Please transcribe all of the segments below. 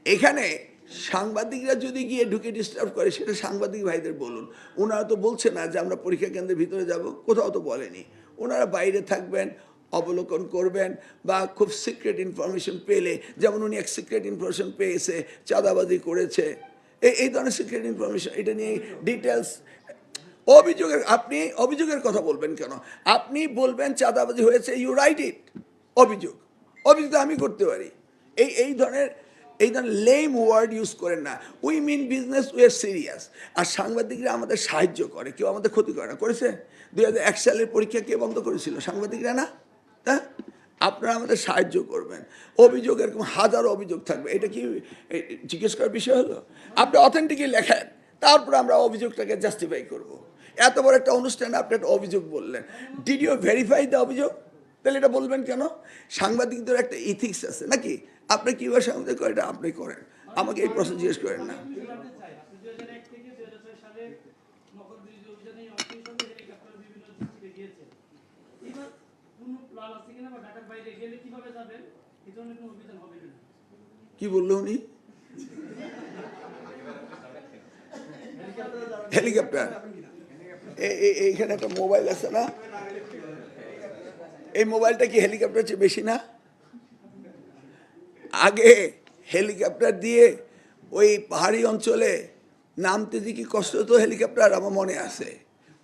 এখানে সাংবাদিকরা যদি গিয়ে ঢুকে ডিস্টার্ব করে সেটা সাংবাদিক ভাইদের বলুন। ওনারা তো বলছে না যে আমরা পরীক্ষা কেন্দ্রের ভিতরে যাব, কোথাও তো বলেনি। ওনারা বাইরে থাকবেন, অবলোকন করবেন, বা খুব সিক্রেট ইনফরমেশন পেলে, যেমন উনি এক সিক্রেট ইনফরমেশন পেয়েছে, চাঁদাবাজি করেছে, এই ধরনের সিক্রেট ইনফরমেশন, এটা নিয়ে ডিটেলস আপনি অভিযোগের কথা বলবেন কেন? আপনি বলবেন চাঁদাবাজি হয়েছে, ইউ রাইট ইট, অভিযোগ অভিযোগ আমি করতে পারি। এই ধরনের লেম ওয়ার্ড ইউজ করেন না। We mean business, we are serious. আর সাংবাদিকরা আমাদের সাহায্য করে, কেউ আমাদের ক্ষতি করে না। করেছে? 2001 সালের পরীক্ষা কে বন্ধ করেছিল? সাংবাদিকরা না? হ্যাঁ, আপনারা আমাদের সাহায্য করবেন। অভিযোগ এরকম হাজারো অভিযোগ থাকবে, এটা কি জিজ্ঞেস করার বিষয় হলো? আপনি অথেন্টিকই লেখেন, তারপরে আমরা অভিযোগটাকে জাস্টিফাই করব। এত বড় একটা অনুষ্ঠানে আপনি একটা অভিযোগ বললেন, ডিড ইউ ভেরিফাই দ্য অভিযোগ? তাহলে এটা বলবেন কেন? সাংবাদিকদের একটা ইথিক্স আছে নাকি? আপনি কীভাবে সাংবাদিক করেন, এটা আপনি করেন, আমাকে এই প্রশ্ন জিজ্ঞেস করেন না। কি বললো উনি? হেলিকপ্টার? এইখানে একটা মোবাইল আছে না, এই মোবাইলটা কি হেলিকপ্টার চেয়ে বেশি না? আগে হেলিকপ্টার দিয়ে ওই পাহাড়ি অঞ্চলে নামতে যে কি কষ্ট হতো, হেলিকপ্টার আমার মনে আছে।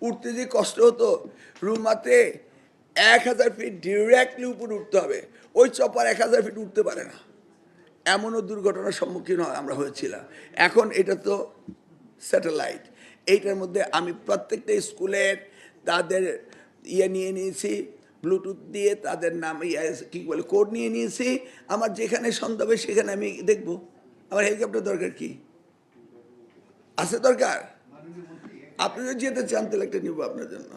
উঠতে যে কষ্ট হতো, রুমাতে 1000 ফিট ডিরেক্টলি উপরে উঠতে হবে, ওই চপার 1000 ফিট উঠতে পারে না। এমনও দুর্ঘটনার সম্মুখীন আমরা হয়েছিলাম। এখন এটা তো স্যাটেলাইট, এইটার মধ্যে আমি প্রত্যেকটা স্কুলের তাদের নিয়ে নিয়েছি, ব্লুটুথ দিয়ে তাদের নাম কী বলে কোড নিয়ে নিয়েছি। আমার যেখানে সন্দেহ হবে সেখানে আমি দেখব। আমার হেলিকপ্টার দরকার কি আছে? দরকার? আপনি যদি যেতে চান তাহলে একটা নিব আপনার জন্য।